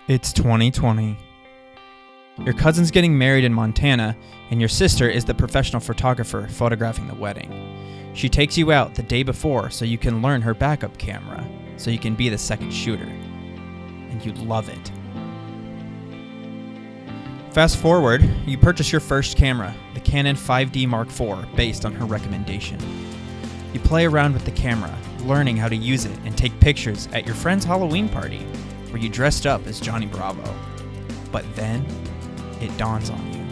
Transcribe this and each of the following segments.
It's 2020. Your cousin's getting married in Montana, and your sister is the professional photographer photographing the wedding. She takes you out the day before so you can learn her backup camera, so you can be the second shooter. And you love it. Fast forward, you purchase your first camera, the Canon 5D Mark IV, based on her recommendation. You play around with the camera, learning how to use it and take pictures at your friend's Halloween party, where you dressed up as Johnny Bravo. But then, it dawns on you.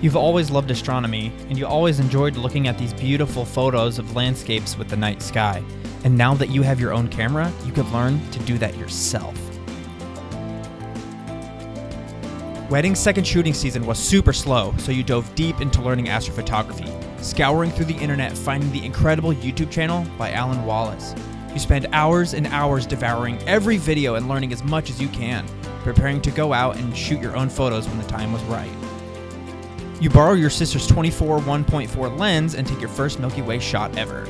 You've always loved astronomy, and you always enjoyed looking at these beautiful photos of landscapes with the night sky. And now that you have your own camera, you could learn to do that yourself. Wedding's second shooting season was super slow, so you dove deep into learning astrophotography, scouring through the internet finding the incredible YouTube channel by Alyn Wallace. You spend hours and hours devouring every video and learning as much as you can, preparing to go out and shoot your own photos when the time was right. You borrow your sister's 24 1.4 lens and take your first Milky Way shot ever.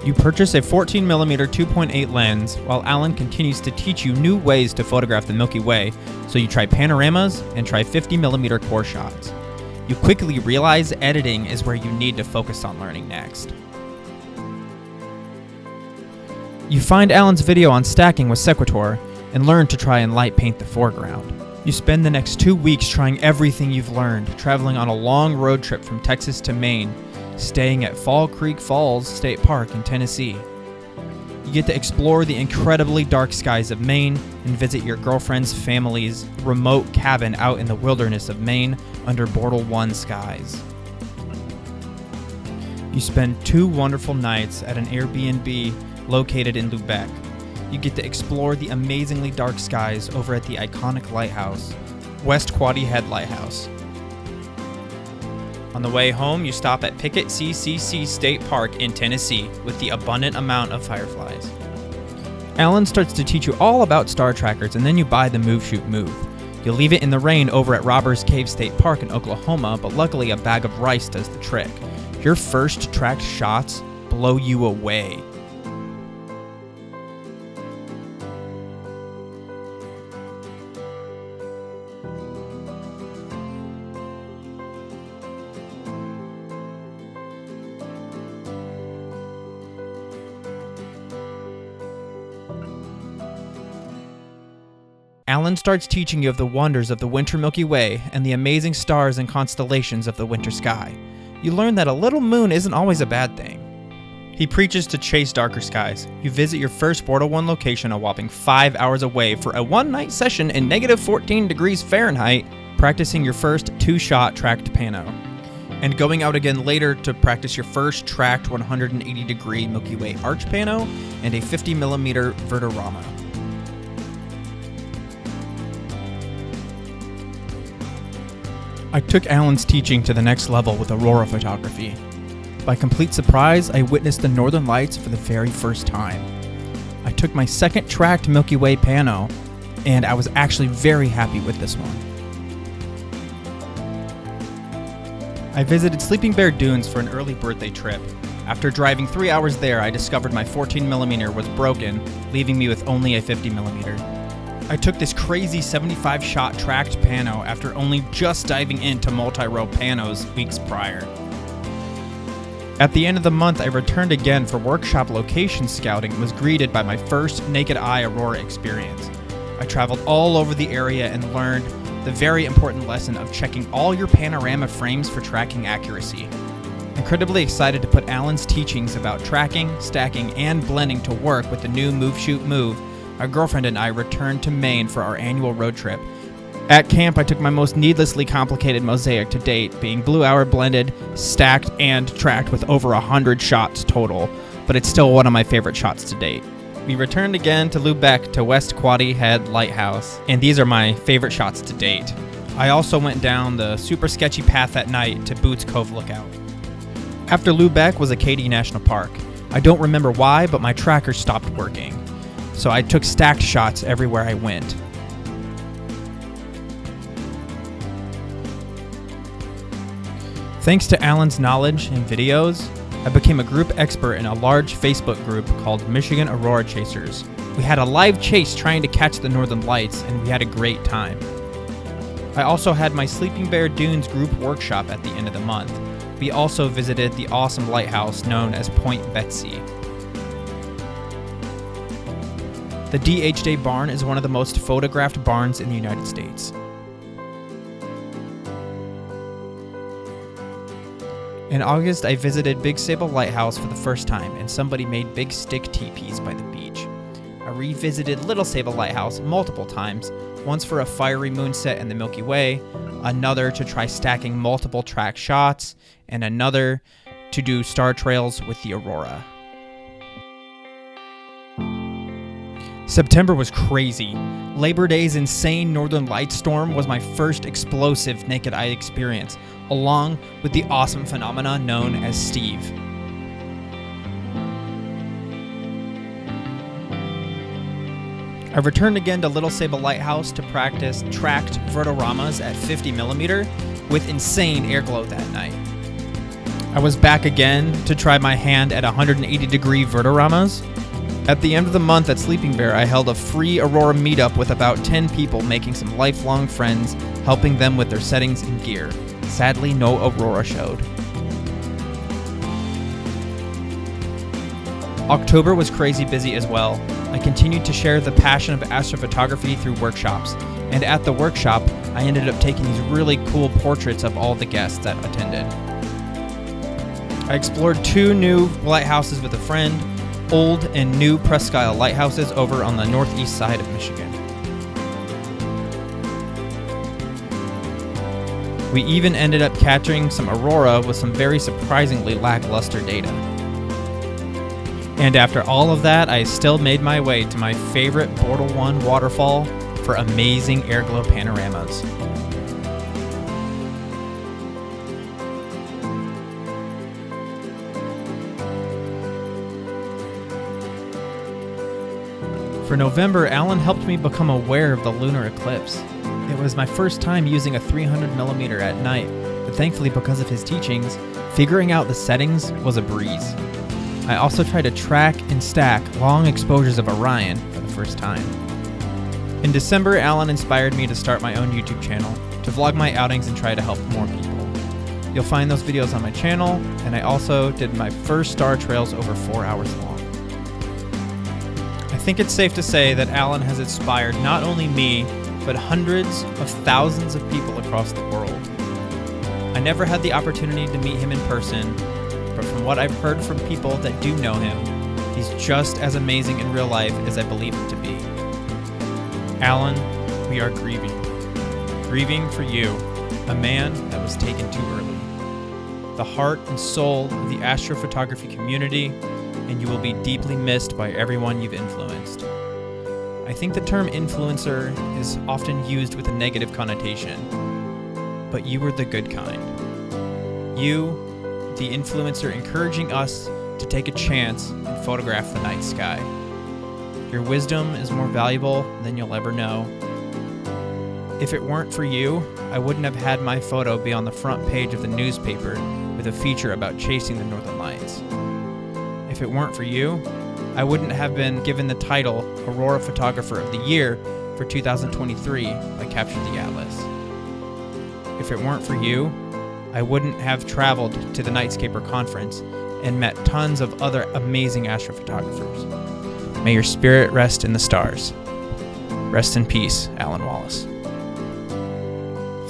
You purchase a 14mm 2.8 lens while Alyn continues to teach you new ways to photograph the Milky Way, so you try panoramas and try 50mm core shots. You quickly realize editing is where you need to focus on learning next. You find Alyn's video on stacking with Sequitur and learn to try and light paint the foreground. You spend the next 2 weeks trying everything you've learned, traveling on a long road trip from Texas to Maine, staying at Fall Creek Falls State Park in Tennessee. You get to explore the incredibly dark skies of Maine and visit your girlfriend's family's remote cabin out in the wilderness of Maine under Bortle 1 skies. You spend 2 wonderful nights at an Airbnb located in Lubeck. You get to explore the amazingly dark skies over at the iconic lighthouse, West Quoddy Head Lighthouse. On the way home, you stop at Pickett CCC State Park in Tennessee with the abundant amount of fireflies. Alyn starts to teach you all about star trackers, and then you buy the Move Shoot Move. You leave it in the rain over at Robbers Cave State Park in Oklahoma, but luckily a bag of rice does the trick. Your first tracked shots blow you away. Alyn starts teaching you of the wonders of the winter Milky Way and the amazing stars and constellations of the winter sky. You learn that a little moon isn't always a bad thing. He preaches to chase darker skies. You visit your first Bortle 1 location a whopping 5 hours away for a one-night session in -14 degrees Fahrenheit, practicing your first 2-shot tracked pano, and going out again later to practice your first tracked 180-degree Milky Way arch pano and a 50mm vertorama. I took Alyn's teaching to the next level with aurora photography. By complete surprise, I witnessed the northern lights for the very first time. I took my second tracked Milky Way pano, and I was actually very happy with this one. I visited Sleeping Bear Dunes for an early birthday trip. After driving 3 hours there, I discovered my 14mm was broken, leaving me with only a 50mm. I took this crazy 75-shot tracked pano after only just diving into multi-row panos weeks prior. At the end of the month, I returned again for workshop location scouting and was greeted by my first naked eye aurora experience. I traveled all over the area and learned the very important lesson of checking all your panorama frames for tracking accuracy. Incredibly excited to put Alyn's teachings about tracking, stacking, and blending to work with the new Move Shoot Move, our girlfriend and I returned to Maine for our annual road trip. At camp, I took my most needlessly complicated mosaic to date, being blue hour blended, stacked, and tracked with over 100 shots total, but it's still one of my favorite shots to date. We returned again to Lubeck to West Quoddy Head Lighthouse, and these are my favorite shots to date. I also went down the super sketchy path at night to Boots Cove Lookout. After Lubeck was Acadia National Park. I don't remember why, but my tracker stopped working, so I took stacked shots everywhere I went. Thanks to Alyn's knowledge and videos, I became a group expert in a large Facebook group called Michigan Aurora Chasers. We had a live chase trying to catch the northern lights, and we had a great time. I also had my Sleeping Bear Dunes group workshop at the end of the month. We also visited the awesome lighthouse known as Point Betsy. The DHJ barn is one of the most photographed barns in the United States. In August, I visited Big Sable Lighthouse for the first time, and somebody made big stick teepees by the beach. I revisited Little Sable Lighthouse multiple times, once for a fiery moonset in the Milky Way, another to try stacking multiple track shots, and another to do star trails with the aurora. September was crazy. Labor Day's insane northern light storm was my first explosive naked eye experience, along with the awesome phenomena known as Steve. I returned again to Little Sable Lighthouse to practice tracked vertoramas at 50mm with insane airglow that night. I was back again to try my hand at 180-degree vertoramas. At the end of the month at Sleeping Bear, I held a free Aurora meetup with about 10 people, making some lifelong friends, helping them with their settings and gear. Sadly, no Aurora showed. October was crazy busy as well. I continued to share the passion of astrophotography through workshops, and at the workshop, I ended up taking these really cool portraits of all the guests that attended. I explored 2 new lighthouses with a friend, old and new Presque Isle lighthouses over on the northeast side of Michigan. We even ended up capturing some aurora with some very surprisingly lackluster data. And after all of that, I still made my way to my favorite Bortle 1 waterfall for amazing airglow panoramas. For November, Alyn helped me become aware of the lunar eclipse. It was my first time using a 300mm at night, but thankfully because of his teachings, figuring out the settings was a breeze. I also tried to track and stack long exposures of Orion for the first time. In December, Alyn inspired me to start my own YouTube channel, to vlog my outings and try to help more people. You'll find those videos on my channel, and I also did my first star trails over 4 hours long. I think it's safe to say that Alyn has inspired not only me, but hundreds of thousands of people across the world. I never had the opportunity to meet him in person, but from what I've heard from people that do know him, he's just as amazing in real life as I believe him to be. Alyn, we are grieving. Grieving for you, a man that was taken too early. The heart and soul of the astrophotography community, and you will be deeply missed by everyone you've influenced. I think the term influencer is often used with a negative connotation, but you were the good kind. You, the influencer, encouraging us to take a chance and photograph the night sky. Your wisdom is more valuable than you'll ever know. If it weren't for you, I wouldn't have had my photo be on the front page of the newspaper with a feature about chasing the northern lights. If it weren't for you, I wouldn't have been given the title Aurora Photographer of the Year for 2023 by Capture the Atlas. If it weren't for you, I wouldn't have traveled to the Nightscaper conference and met tons of other amazing astrophotographers. May your spirit rest in the stars. Rest in peace, Alyn Wallace.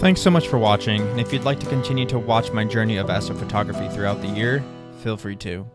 Thanks so much for watching, and if you'd like to continue to watch my journey of astrophotography throughout the year, feel free to.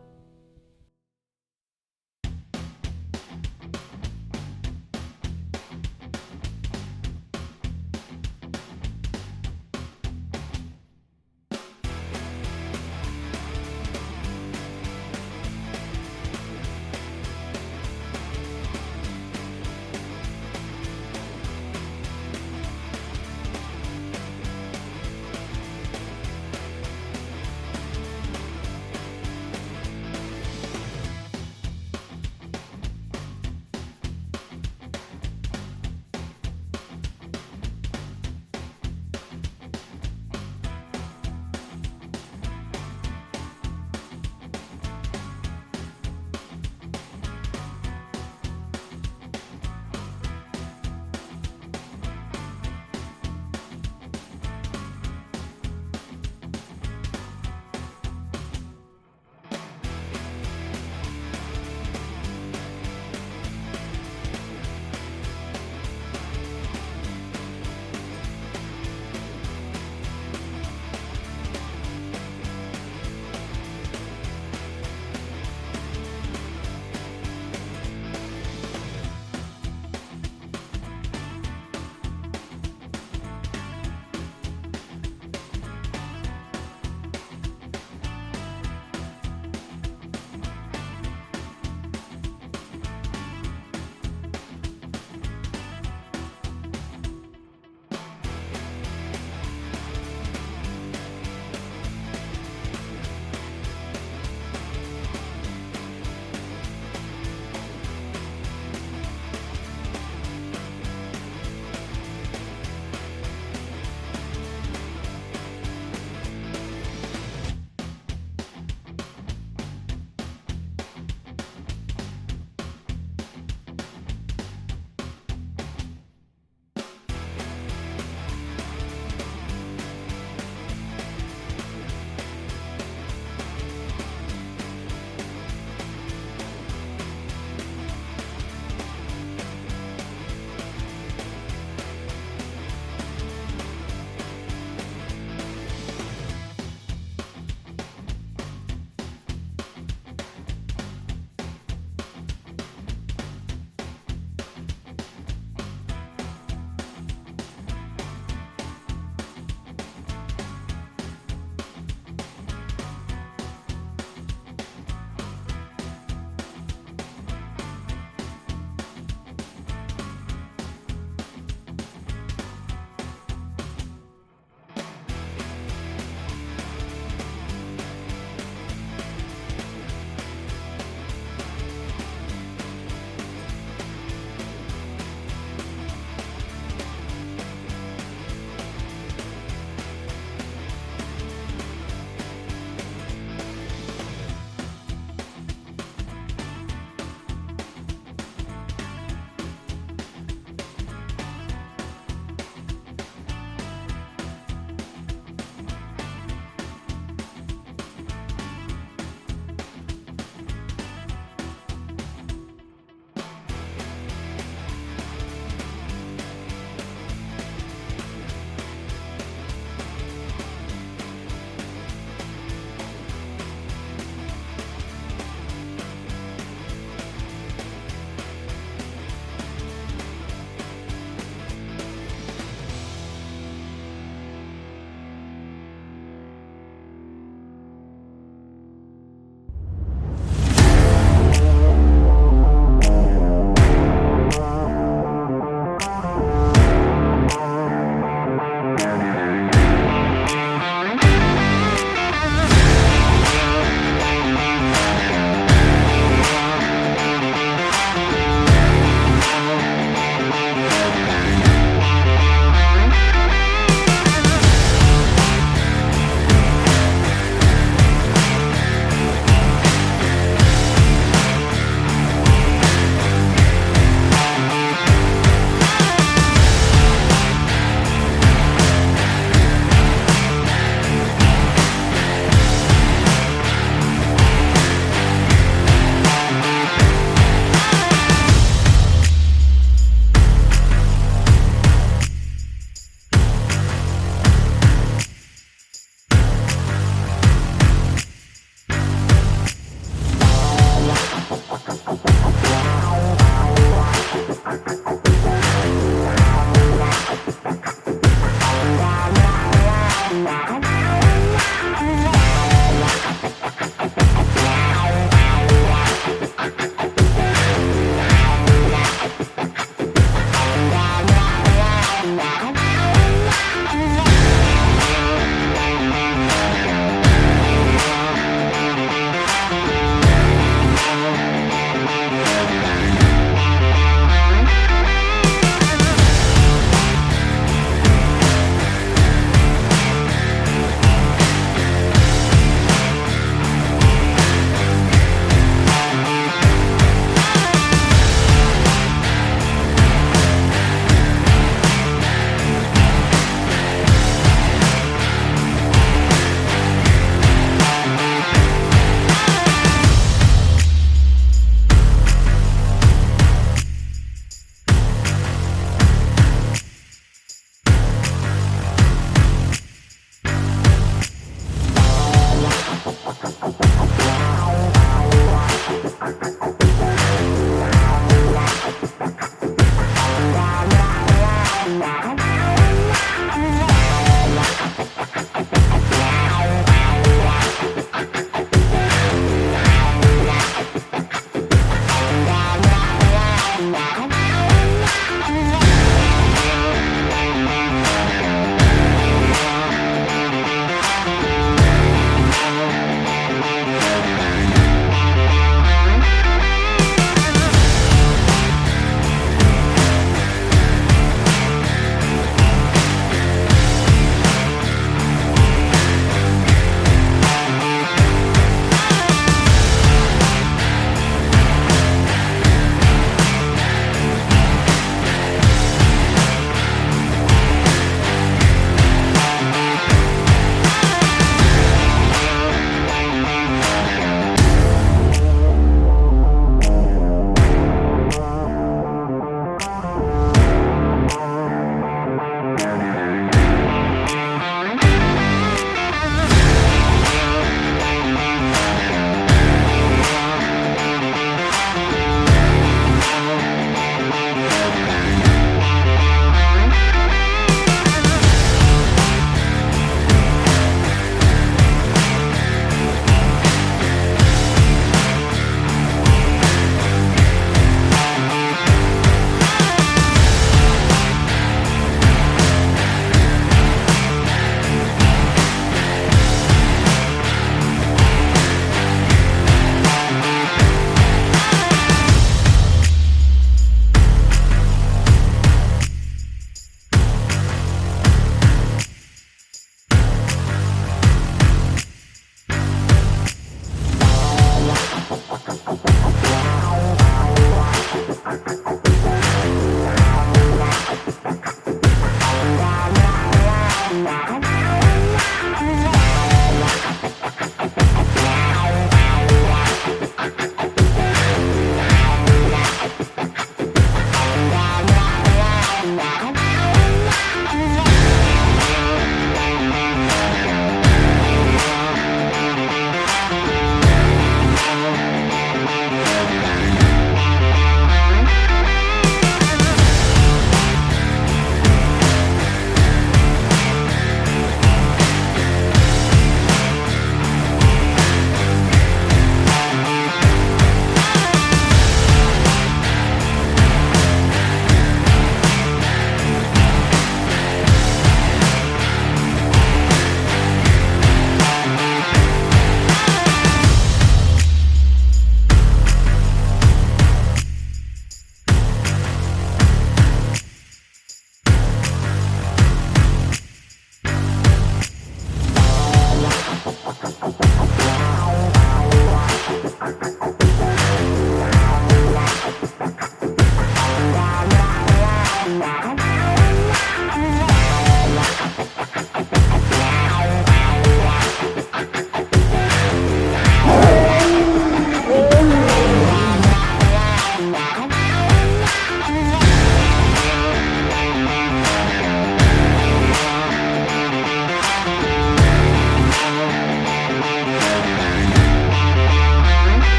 Bye.